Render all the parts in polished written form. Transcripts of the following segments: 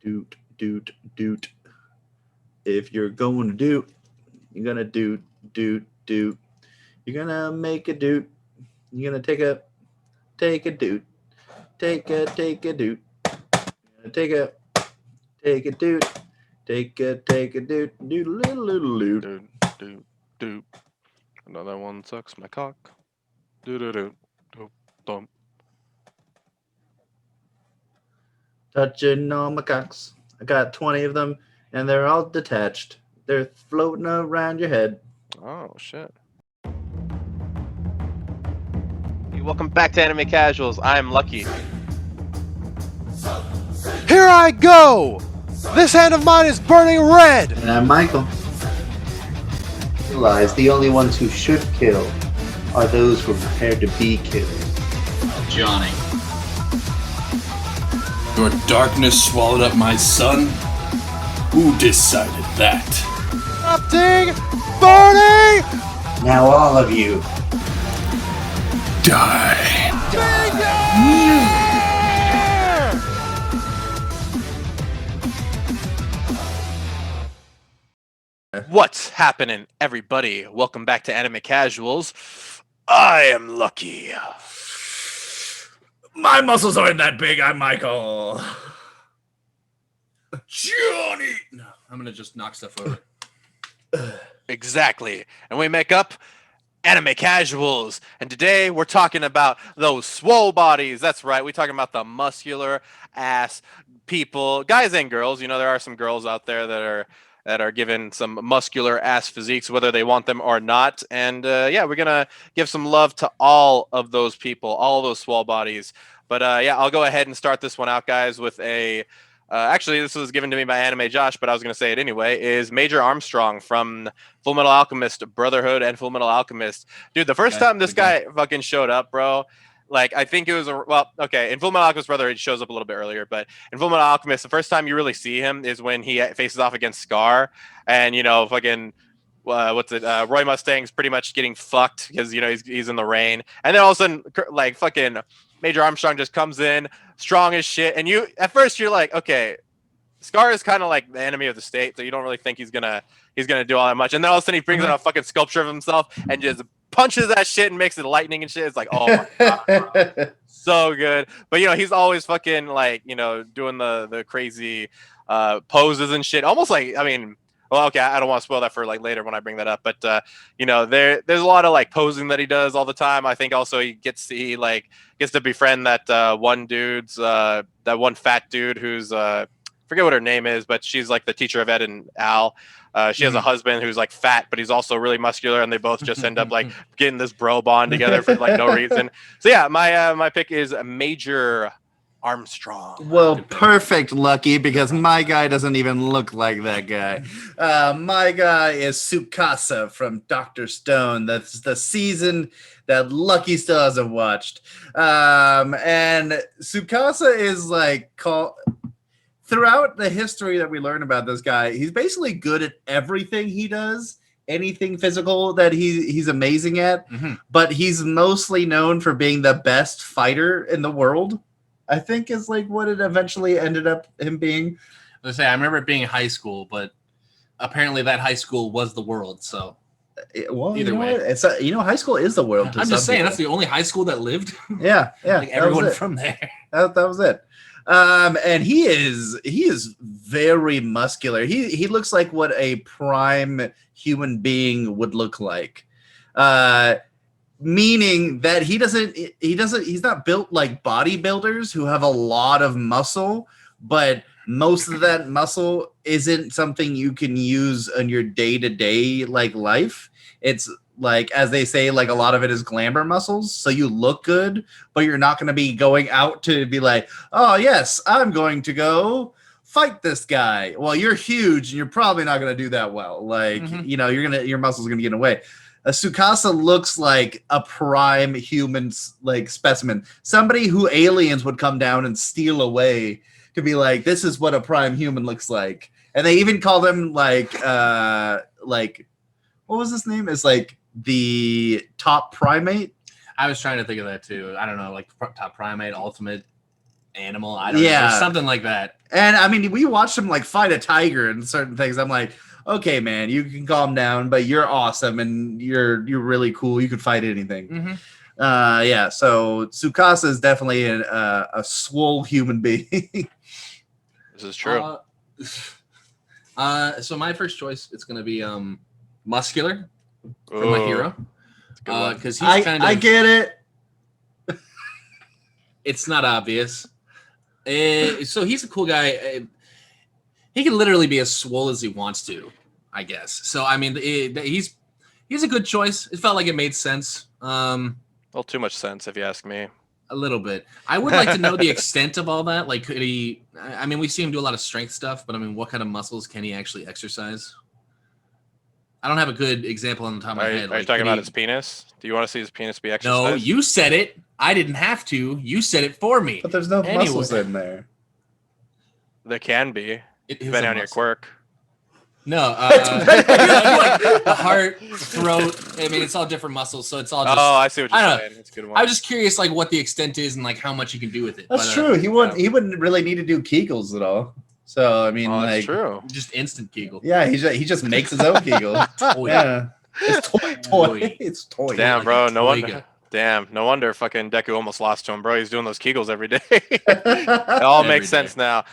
Doot, doot, doot. If you're going to doot, you're gonna doot, doot, doot. You're gonna make a doot. You're gonna take a doot. Take a doot. You're gonna take a doot. Take a doot. Doot, little, little doot. Dude, dude, dude. Another one sucks my cock. Do do do do dum. Touching all my cocks. I got 20 of them, and they're all detached. They're floating around your head. Oh shit. Hey, welcome back to Anime Casuals. I'm Lucky. Here I go! This hand of mine is burning red! And I'm Michael. Realize the only ones who should kill are those who are prepared to be killed. Johnny. Your darkness swallowed up my son? Who decided that? Erupting! Burning! Now all of you. Die. What's happening, everybody? Welcome back to Anime Casuals. I am Lucky. My muscles aren't that big. I'm Michael. Johnny! No, I'm gonna just knock stuff over. Exactly. And we make up Anime Casuals. And today we're talking about those swole bodies. That's right. We're talking about the muscular ass people, guys and girls. You know, there are some girls out there that are given some muscular ass physiques, whether they want them or not. And yeah, we're gonna give some love to all of those people, all of those swole bodies. But yeah, I'll go ahead and start this one out, guys, with a actually, this was given to me by Anime Josh, but I was going to say it anyway, is Major Armstrong from Full Metal Alchemist Brotherhood and Full Metal Alchemist. Dude, the first time this guy fucking showed up, bro, like, I think it was, okay, in Full Metal Alchemist Brotherhood, he shows up a little bit earlier, but in Full Metal Alchemist, the first time you really see him is when he faces off against Scar, and, you know, fucking, Roy Mustang's pretty much getting fucked because, you know, he's in the rain, and then all of a sudden, like, fucking Major Armstrong just comes in, strong as shit, and you at first you're like, okay, Scar is kind of like the enemy of the state, so you don't really think he's gonna do all that much, and then all of a sudden he brings out a fucking sculpture of himself and just punches that shit and makes it lightning and shit. It's like, oh my god, bro. So good. But you know, he's always fucking like, you know, doing the crazy poses and shit, almost like, I mean, well, okay, I don't want to spoil that for like later when I bring that up, but you know, there's a lot of like posing that he does all the time. I think also he gets to befriend that one fat dude who's forget what her name is, but she's like the teacher of Ed and Al. She has a husband who's like fat, but he's also really muscular, and they both just end up like getting this bro bond together for like no reason. So yeah, my pick is Major Armstrong. Well, perfect, Lucky, because my guy doesn't even look like that guy. My guy is Tsukasa from Dr. Stone. That's the season that Lucky still hasn't watched. And Tsukasa is like throughout the history that we learn about this guy, he's basically good at everything he does. Anything physical that he's amazing at, but he's mostly known for being the best fighter in the world. I think is like what it eventually ended up him being. I remember it being high school, but apparently that high school was the world. So, well, either way, it's high school is the world. I'm just saying that's the only high school that lived. Yeah. Like everyone from there. That was it. And he is very muscular. He looks like what a prime human being would look like. Meaning that he's not built like bodybuilders who have a lot of muscle, but most of that muscle isn't something you can use in your day-to-day like life. It's like, as they say, like a lot of it is glamour muscles. So you look good, but you're not going to be going out to be like, oh yes, I'm going to go fight this guy. Well, you're huge and you're probably not going to do that well. Like, you know, your muscles are going to get in the way. Tsukasa looks like a prime human like specimen, somebody who aliens would come down and steal away to be like, this is what a prime human looks like. And they even call them like what was his name? It's like the top primate. I was trying to think of that too. I don't know, like top primate, ultimate. animal. I don't know. Something like that. And I mean, we watched him like fight a tiger and certain things. I'm like, okay, man, you can calm down, but you're awesome and you're really cool. You could fight anything. Mm-hmm. Yeah. So Tsukasa is definitely a swole human being. This is true. So my first choice, it's gonna be Muscular for my hero. Because he's kind of. I get it. It's not obvious. So he's a cool guy. He can literally be as swole as he wants to, I guess. So I mean, he's a good choice. It felt like it made sense. A little too much sense, if you ask me. A little bit. I would like to know the extent of all that. Like, could he? I mean, we see him do a lot of strength stuff, but I mean, what kind of muscles can he actually exercise? I don't have a good example on the top of my head. Are you talking about his penis? Do you want to see his penis be exercised? No, you said it. I didn't have to. You said it for me. But there's no muscles in there. There can be. Depending on your quirk. No, like the heart, throat. I mean, it's all different muscles, so it's all just. Oh, I see what you're saying. It's a good one. I was just curious, like, what the extent is and like how much you can do with it. That's true. He wouldn't really need to do Kegels at all. So I mean, that's true. Just instant Kegel. Yeah, he just makes his own Kegel. Yeah, it's toy. It's toy. Damn, bro. No wonder. Damn, no wonder fucking Deku almost lost to him, bro. He's doing those Kegels every day. It all makes sense now.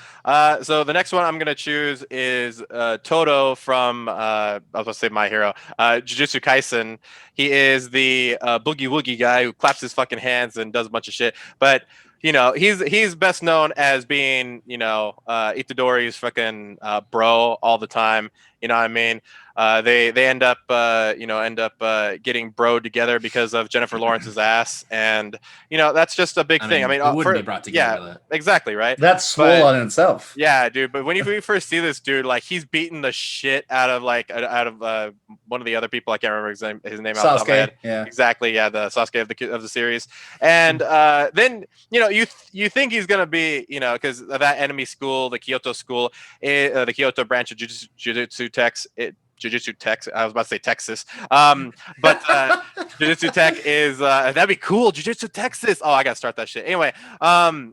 So the next one I'm gonna choose is Todo from I was gonna say My Hero, Jujutsu Kaisen. He is the boogie woogie guy who claps his fucking hands and does a bunch of shit. But you know, he's best known as being, you know, Itadori's fucking bro all the time. You know what I mean? They end up getting broed together because of Jennifer Lawrence's ass, and you know that's just a big thing. I mean, it wouldn't be brought together. Yeah, exactly, right. That's Swole on itself. Yeah, dude. But when you first see this dude, like he's beating the shit out of one of the other people. I can't remember his name. Sasuke. Off the top of my head. Yeah, exactly. Yeah, the Sasuke of the series, and then you know you think he's gonna be, you know, because that enemy school, the Kyoto school, the Kyoto branch of Jujutsu Tech. I was about to say Texas. But Jujutsu Tech is that'd be cool. Jujutsu Texas. Oh, I gotta start that shit. Anyway,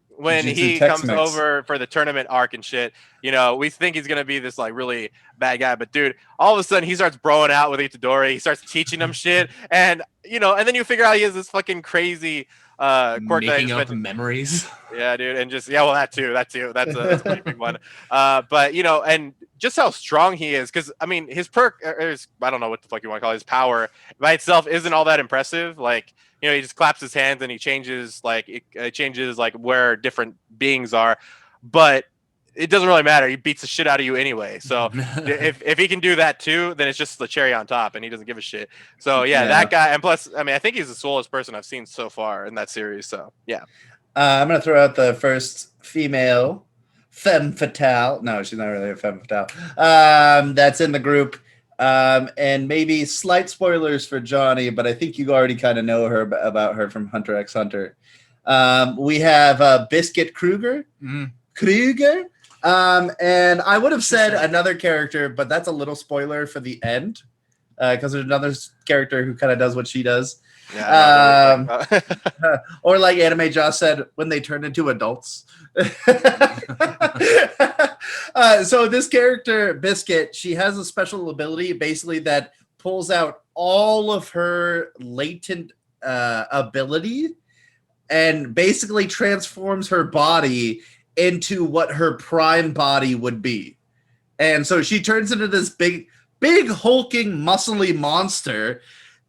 when he comes over for the tournament arc and shit, you know, we think he's gonna be this like really bad guy, but dude, all of a sudden he starts broing out with Itadori. He starts teaching him shit, and you know, and then you figure out he has this fucking crazy quirk making up memories. Yeah, dude, and just well, that too. That's a pretty big one. But you know, and just how strong he is, because I mean, his perk, I don't know what the fuck you want to call it, his power by itself isn't all that impressive. Like, you know, he just claps his hands and he changes like where different beings are, but it doesn't really matter. He beats the shit out of you anyway. So if he can do that too, then it's just the cherry on top, and he doesn't give a shit. So yeah, that guy, and plus, I mean, I think he's the swolest person I've seen so far in that series. So yeah, I'm gonna throw out the first female femme fatale. No, she's not really a femme fatale. That's in the group. And maybe slight spoilers for Johnny, but I think you already kind of know her about her from Hunter x Hunter. We have Biscuit Kruger. Kruger. And I would have said another character, but that's a little spoiler for the end, because there's another character who kind of does what she does. Yeah, or like Anime Josh said, when they turn into adults. So this character, Biscuit, she has a special ability basically that pulls out all of her latent ability and basically transforms her body into what her prime body would be. And so she turns into this big hulking muscly monster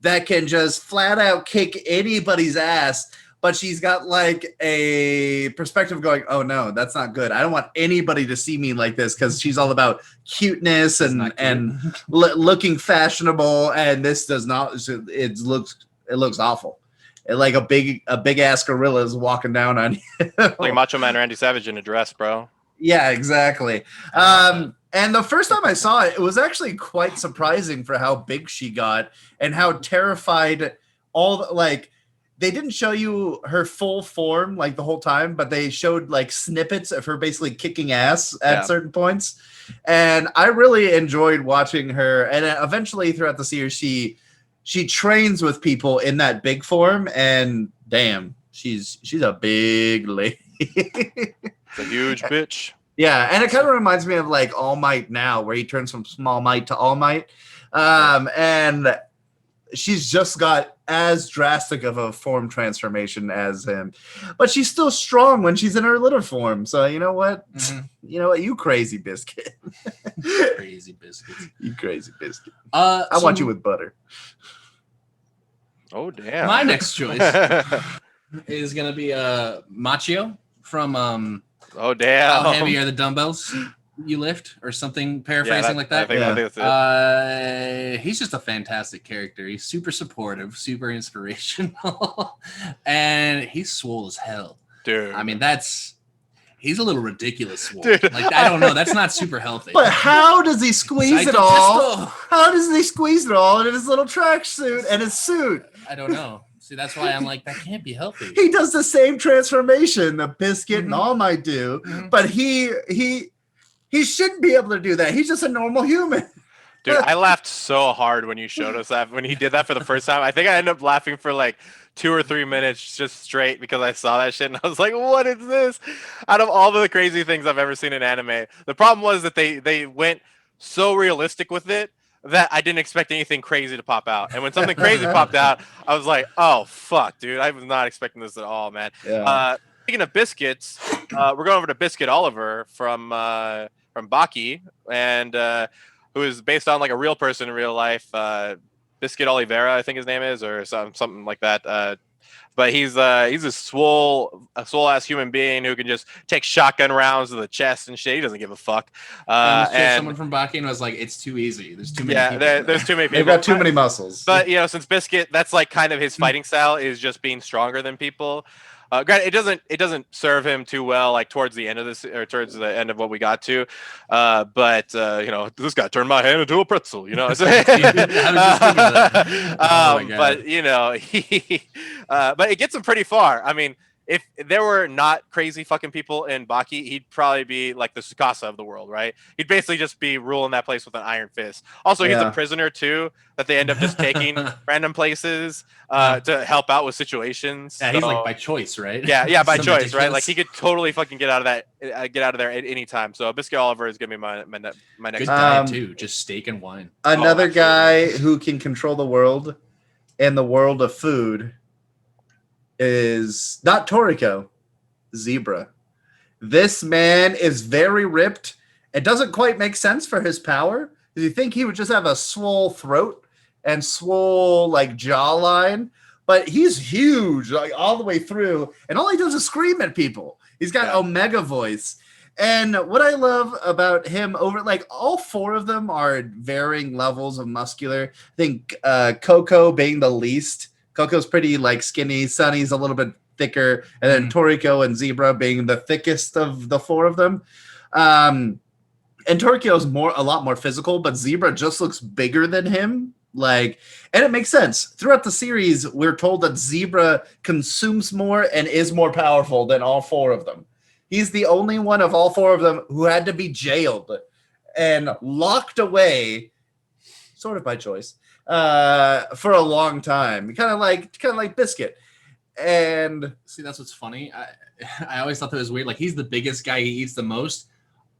that can just flat out kick anybody's ass, but she's got like a perspective going, oh no, that's not good. I don't want anybody to see me like this, because she's all about cuteness and looking fashionable, and this does not. It looks awful. Like a big ass gorilla is walking down on you. Like Macho Man Randy Savage in a dress, bro. Yeah, exactly. And the first time I saw it, it was actually quite surprising for how big she got and how terrified they didn't show you her full form like the whole time, but they showed like snippets of her basically kicking ass at certain points. And I really enjoyed watching her. And eventually throughout the series, she trains with people in that big form, and damn, she's a big lady. It's a huge bitch. Yeah, and it kind of reminds me of like All Might now, where he turns from Small Might to All Might. And she's just got as drastic of a form transformation as him. But she's still strong when she's in her little form. So you know what? Mhm. You know what? You crazy biscuit. Crazy biscuits. You crazy biscuit. I I want you with butter. Oh damn. My next choice is gonna be Machio from Oh damn. How Heavy Are the Dumbbells You Lift, or something paraphrasing like that. I think that's it. He's just a fantastic character. He's super supportive, super inspirational, and he's swole as hell. Dude. I mean, he's a little ridiculous swole. Dude. Like, I don't know. That's not super healthy. But how does he squeeze Besides it the all? testo. How does he squeeze it all in his little tracksuit and his suit? I don't know. See, that's why I'm like, that can't be healthy. He does the same transformation the Biscuit and Mhm. All Might do, Mhm. but he shouldn't be able to do that. He's just a normal human. Dude, I laughed so hard when you showed us that, when he did that for the first time. I think I ended up laughing for like 2 or 3 minutes just straight because I saw that shit and I was like, what is this? Out of all the crazy things I've ever seen in anime. The problem was that they went so realistic with it that I didn't expect anything crazy to pop out. And when something crazy popped out, I was like, oh, fuck, dude. I was not expecting this at all, man. Speaking of biscuits, we're going over to Biscuit Oliver from Baki, and who is based on like a real person in real life. Biscuit Oliveira, I think his name is, or something like that. But he's a swole ass human being who can just take shotgun rounds to the chest and shit. He doesn't give a fuck. And someone from Baki was like, it's too easy. There's too many people. there's too many people. They've got too many muscles. But since Biscuit, that's like kind of his fighting style is just being stronger than people. Granted, it doesn't serve him too well, like towards the end of this, or towards the end of what we got to. But this guy turned my hand into a pretzel. You know, but but it gets him pretty far. I mean, if there were not crazy fucking people in Baki, he'd probably be like the Tsukasa of the world, right? He'd basically just be ruling that place with an iron fist. Also, he's a prisoner too, that they end up just taking random places to help out with situations. Yeah, he's like by choice, right? Yeah, by So choice, ridiculous. right? Like he could totally fucking get out of there at any time. So Biscuit Oliver is gonna be my next. Good diet too, just steak and wine. Another guy who can control the world and the world of food is not Toriko, Zebra. This man is very ripped. It doesn't quite make sense for his power. You think he would just have a swole throat and swole like jawline, but he's huge, like all the way through, and all he does is scream at people. He's got Omega voice. And what I love about him over, like all 4 of them are varying levels of muscular. I think Coco being the least. Coco's pretty like skinny. Sunny's a little bit thicker, and then Toriko and Zebra being the thickest of the 4 of them. And Toriko's a lot more physical, but Zebra just looks bigger than him. Like, and it makes sense. Throughout the series, we're told that Zebra consumes more and is more powerful than all 4 of them. He's the only one of all 4 of them who had to be jailed and locked away, sort of by choice, for a long time. Kind of like Biscuit. And see, that's what's funny. I always thought that was weird. Like, he's the biggest guy. He eats the most.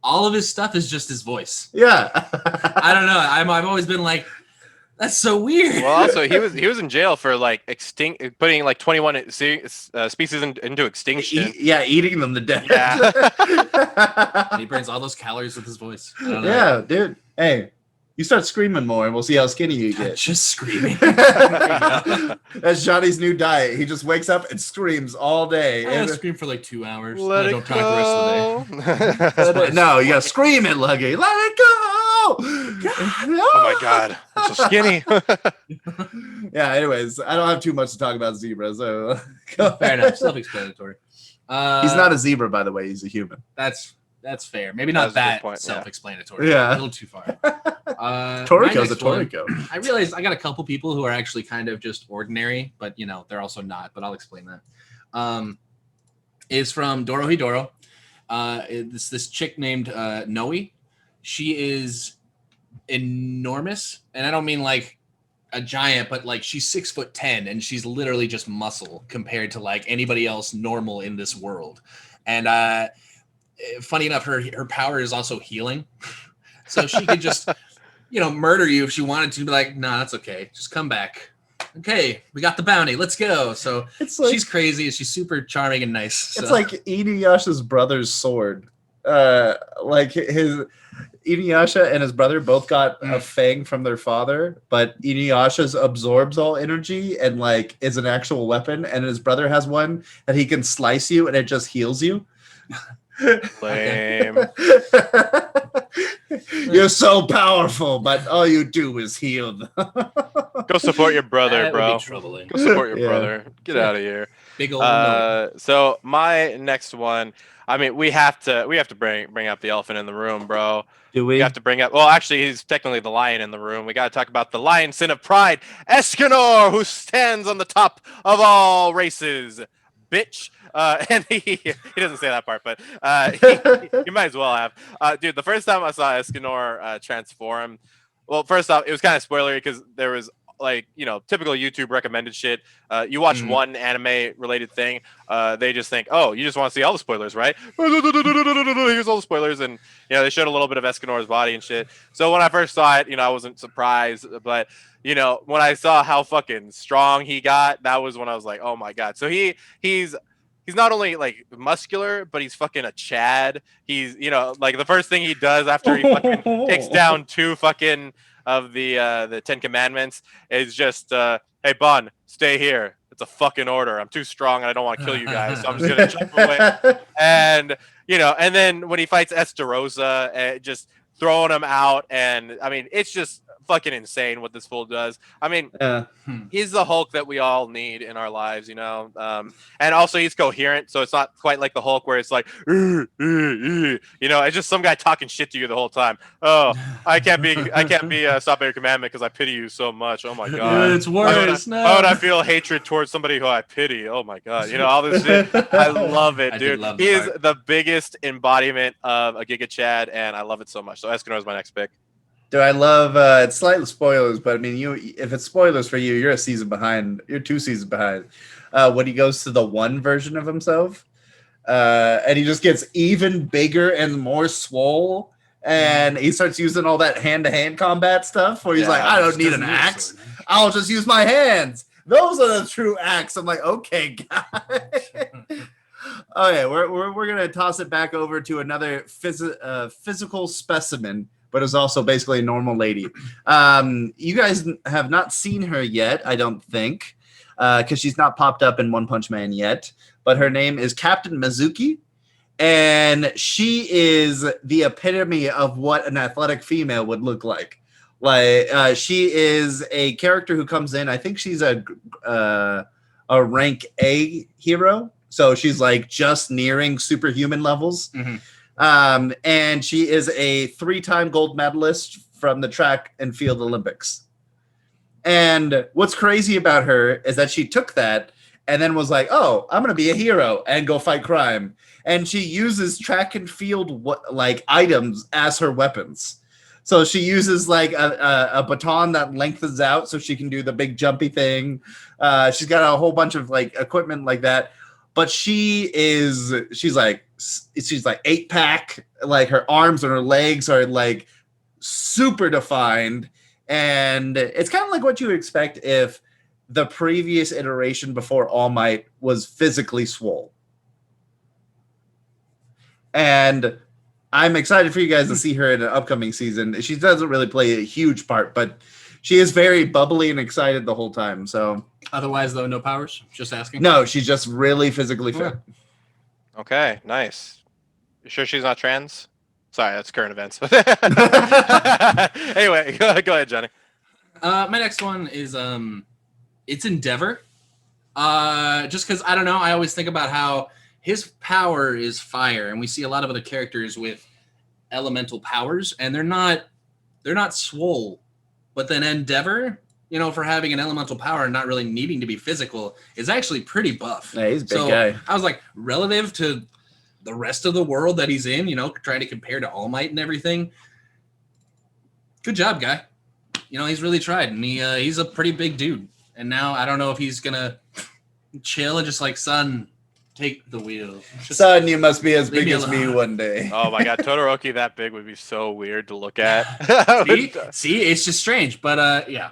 All of his stuff is just his voice. Yeah. I don't know. I've always been like, that's so weird. Well, also he was in jail for like putting like 21 species into extinction. Eating them to death. Yeah. And he burns all those calories with his voice. I don't know. Yeah, dude. Hey, you start screaming more, and we'll see how skinny you God, get. just screaming. That's Johnny's new diet. He just wakes up and screams all day. I And- scream for like 2 hours. Let I it don't talk the rest of the day. no, you gotta scream it, Luggy. Let it go. Oh my god, I'm so skinny. Yeah. Anyways, I don't have too much to talk about Zebra, so go Fair ahead. enough. Self-explanatory. He's not a zebra, by the way. He's a human. That's fair. Maybe not That's a good that point, yeah. self-explanatory. Yeah. A little too far. Toriko's a next one, Toriko. I realized I got a couple people who are actually kind of just ordinary, but they're also not. But I'll explain that. Is from Dorohedoro. It's this chick named Noe. She is enormous, and I don't mean like a giant, but like she's 6'10", and she's literally just muscle compared to like anybody else normal in this world. And funny enough, her power is also healing. So she could just, murder you if she wanted to. Be like, no, that's okay. Just come back. Okay, we got the bounty. Let's go. So It's like, she's crazy. She's super charming and nice. it's So. like Inuyasha's brother's sword. Like his Inuyasha and his brother both got a fang from their father, but Inuyasha's absorbs all energy and like is an actual weapon, and his brother has one that he can slice you and it just heals you. Lame. You're so powerful, but all you do is heal them. Go support your brother, That would bro. be troubling. Go support your Yeah. brother. Get out of here. Big old no. So my next one, I mean, we have to bring up the elephant in the room, bro. Do We have to bring up. Well, actually, he's technically the lion in the room. We got to talk about the lion sin of pride, Escanor, who stands on the top of all races, bitch. And he doesn't say that part, but he might as well have. Dude, the first time I saw Escanor transform, well, first off, it was kind of spoilery because there was like, typical YouTube recommended shit. You watch one anime related thing, they just think, oh, you just want to see all the spoilers, right? Here's all the spoilers, and they showed a little bit of Escanor's body and shit. So when I first saw it, I wasn't surprised, but when I saw how fucking strong he got, that was when I was like, oh my god. So he's not only like muscular, but he's fucking a Chad. He's like the first thing he does after he fucking takes down 2 fucking of the 10 Commandments is just hey Bon, stay here. It's a fucking order. I'm too strong and I don't want to kill you guys, so I'm just gonna jump away. And and then when he fights Esterosa, just throwing him out, and I mean it's just fucking insane what this fool does. I mean, he's the Hulk that we all need in our lives, and also he's coherent, so it's not quite like the Hulk where it's like, it's just some guy talking shit to you the whole time. Oh, I can't be Stop Your Commandment because I pity you so much. Oh my god, It's worse. Why would I feel hatred towards somebody who I pity? Oh my god, all this shit. I love it, dude. He is the biggest embodiment of a Giga Chad, and I love it so much. So Escanor is my next pick. Do I love it's slightly spoilers, but I mean if it's spoilers for you, you're a season behind. You're 2 seasons behind. When he goes to the 1 version of himself, and he just gets even bigger and more swole, and he starts using all that hand-to-hand combat stuff where he's like, I don't need an axe. I'll just use my hands. Those are the true axe. I'm like, okay, guys. Okay, we're gonna toss it back over to another physical specimen, but is also basically a normal lady. You guys have not seen her yet, I don't think, because she's not popped up in One Punch Man yet. But her name is Captain Mazuki, and she is the epitome of what an athletic female would look like. Like she is a character who comes in. I think she's a rank A hero, so she's like just nearing superhuman levels. And she is a 3-time gold medalist from the track and field Olympics. And what's crazy about her is that she took that and then was like, oh, I'm going to be a hero and go fight crime. And she uses track and field items as her weapons. So she uses like a baton that lengthens out so she can do the big jumpy thing. She's got a whole bunch of like equipment like that. But she's like 8-pack, like her arms and her legs are like super defined. And it's kind of like what you would expect if the previous iteration before All Might was physically swole. And I'm excited for you guys to see her in an upcoming season. She doesn't really play a huge part, but she is very bubbly and excited the whole time. So Otherwise, though, no powers? Just asking. no, she's just really physically fit. Okay, nice. You sure she's not trans? Sorry, that's current events. Anyway, go ahead, Johnny. My next one is it's Endeavor. Just because I don't know, I always think about how his power is fire, and we see a lot of other characters with elemental powers, and they're not swole. But then Endeavor, for having an elemental power and not really needing to be physical, is actually pretty buff. Yeah, he's a big guy. I was like, relative to the rest of the world that he's in, trying to compare to All Might and everything. Good job, guy. He's really tried, and he's a pretty big dude. And now I don't know if he's gonna chill and just like, son, take the wheel. Just Son, you must be as leave big me as me alone. one day. Oh my god, Todoroki that big would be so weird to look at. See, it's just strange, but yeah.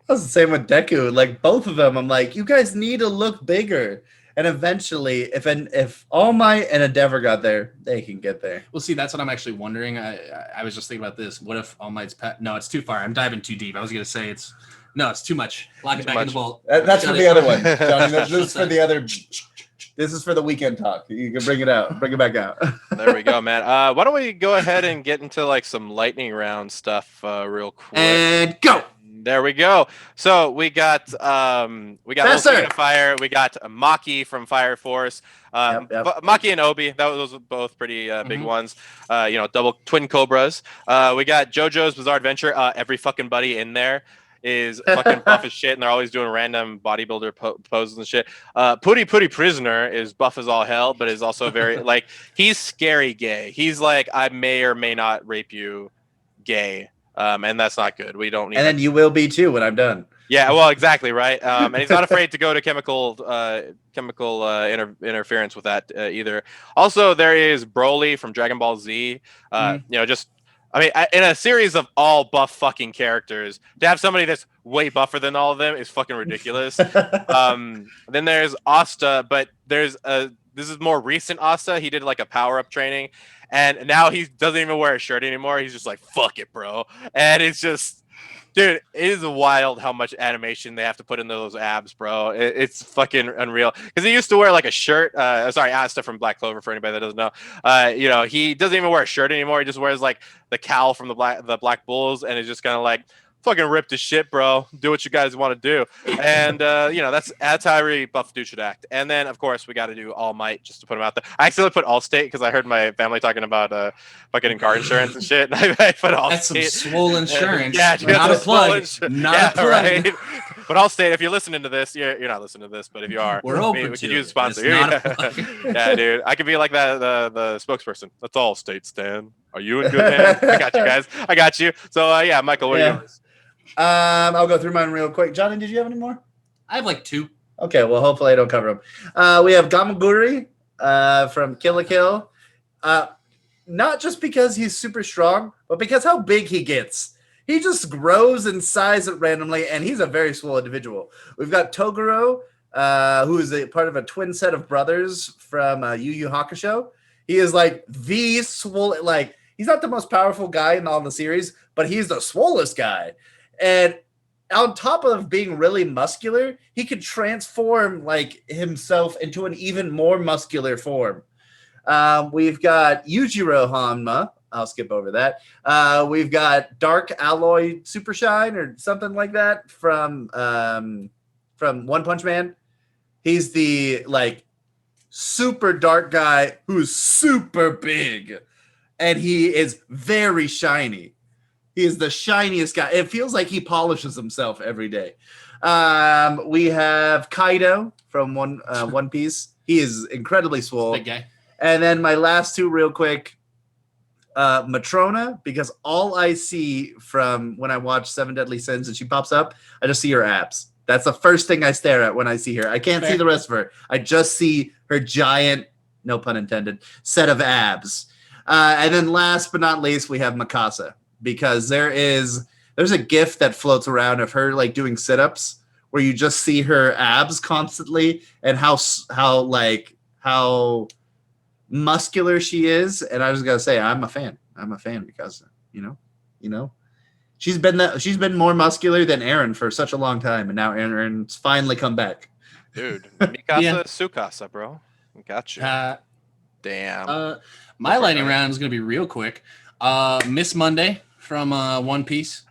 That's the same with Deku. Like both of them, I'm like, you guys need to look bigger. And eventually, if All Might and Endeavor got there, they can get there. Well, see, that's what I'm actually wondering. I was just thinking about this. What if All Might's pet? No, it's too far. I'm diving too deep. I was gonna say it's too much. Lock it back in the vault. That's for Shut the it. other one, Johnny. This is for the other. This is for the weekend talk. You can bring it out. Bring it back out. There we go, man. Why don't we go ahead and get into like some lightning round stuff real quick. And go. There we go. So we got Little King of Fire. We got Maki from Fire Force. Yep. Maki and Obi. Those were both pretty big ones. Double twin cobras. We got JoJo's Bizarre Adventure. Every fucking buddy in there is fucking buff as shit, and they're always doing random bodybuilder poses and shit. Pooty Prisoner is buff as all hell, but is also very like he's scary gay. He's like I may or may not rape you, gay. And that's not good. We don't need. And then you will be too when I'm done. Yeah, well, exactly, right. And he's not afraid to go to chemical interference with that either. Also, there is Broly from Dragon Ball Z. In a series of all buff fucking characters, to have somebody that's way buffer than all of them is fucking ridiculous. Then there's Asta, but this is more recent Asta. He did like a power up training. And now he doesn't even wear a shirt anymore. He's just like, fuck it, bro. And it's just, dude, it is wild how much animation they have to put into those abs, bro. It's fucking unreal. Because he used to wear like a shirt. Asta from Black Clover, for anybody that doesn't know. He doesn't even wear a shirt anymore. He just wears like the cowl from the Black Bulls. And it's just kind of like, fucking ripped as shit, bro. Do what you guys want to do. And, that's how every buff dude should act. And then, of course, we got to do All Might just to put him out there. I accidentally put Allstate because I heard my family talking about fucking car insurance and shit. And I put Allstate. That's some swole insurance. Yeah, dude, not a plug. Not a plug. Right? But Allstate, if you're listening to this, you're not listening to this, but if you are, we're open we to could use a it. sponsor. It's not a plug. Yeah, dude. I could be like the spokesperson. That's Allstate, Stan. Are you in good hands? I got you guys. I got you. So, Michael, what are yours? I'll go through mine real quick. Johnny, did you have any more? I have like 2. Okay, well, hopefully I don't cover them. We have Guri from Kill la Kill. Not just because he's super strong, but because how big he gets. He just grows in size randomly, and he's a very swole individual. We've got Toguro, who is a part of a twin set of brothers from Yu Yu Hakusho. He is like the swole, like he's not the most powerful guy in all the series, but he's the swollest guy. And on top of being really muscular, he could transform like himself into an even more muscular form. We've got Yujiro Hanma. I'll skip over that. We've got Dark Alloy Super Shine or something like that from One Punch Man. He's the like super dark guy who's super big, and he is very shiny. He is the shiniest guy. It feels like he polishes himself every day. We have Kaido from One Piece. He is incredibly swole. Big guy. And then my last 2 real quick. Matrona, because all I see from when I watch Seven Deadly Sins and she pops up, I just see her abs. That's the first thing I stare at when I see her. I can't see the rest of her. I just see her giant, no pun intended, set of abs. And then last but not least, we have Mikasa. Because there's a GIF that floats around of her like doing sit-ups where you just see her abs constantly and how muscular she is. And I was gonna say I'm a fan because she's been more muscular than Eren for such a long time, and now Eren's finally come back. Dude, Mikasa Tsukasa, bro. Got you. Damn. My lightning round is gonna be real quick. Miss Monday from One Piece.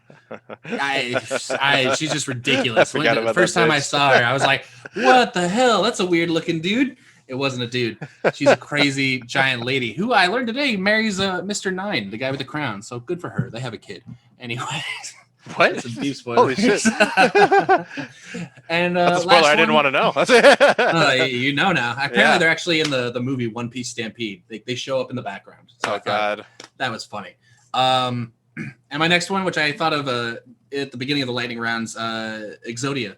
She's just ridiculous. The first time I saw her, I was like, what the hell? That's a weird looking dude. It wasn't a dude. She's a crazy giant lady who I learned today marries Mr. 9, the guy with the crown. So good for her. They have a kid. Anyways. What? It's a deep spoiler. Holy shit. And that's a spoiler I didn't want to know. You know now. Apparently they're actually in the movie One Piece Stampede. They show up in the background. So God. That was funny. And my next one, which I thought of at the beginning of the lightning rounds, Exodia.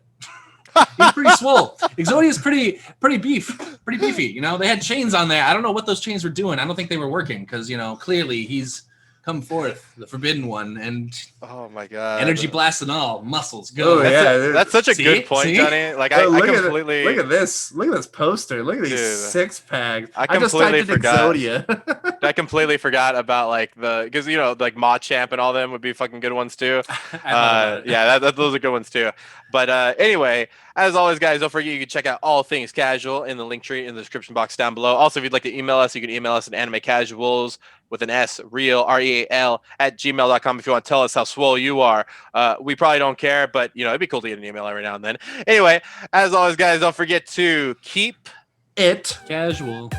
He's pretty swole. Exodia's pretty beefy. You know, they had chains on there. I don't know what those chains were doing. I don't think they were working because, you know, clearly he's come forth, the forbidden one, and Oh my god. energy blast and all, muscles go. Oh, yeah. That's such a See? good point, See? Johnny. Like Oh, I look completely look at this. Look at this poster. Look at these Dude, six packs. I just completely typed in forgot. Exodia. I completely forgot about like because you know like Machamp and all them would be fucking good ones too. Yeah, those are good ones too. But anyway, as always, guys, don't forget you can check out all things casual in the link tree in the description box down below. Also, if you'd like to email us, you can email us at animecasuals with an S, real, REAL, @gmail.com if you want to tell us how swole you are. We probably don't care, but, you know, it'd be cool to get an email every now and then. Anyway, as always, guys, don't forget to keep It Casual.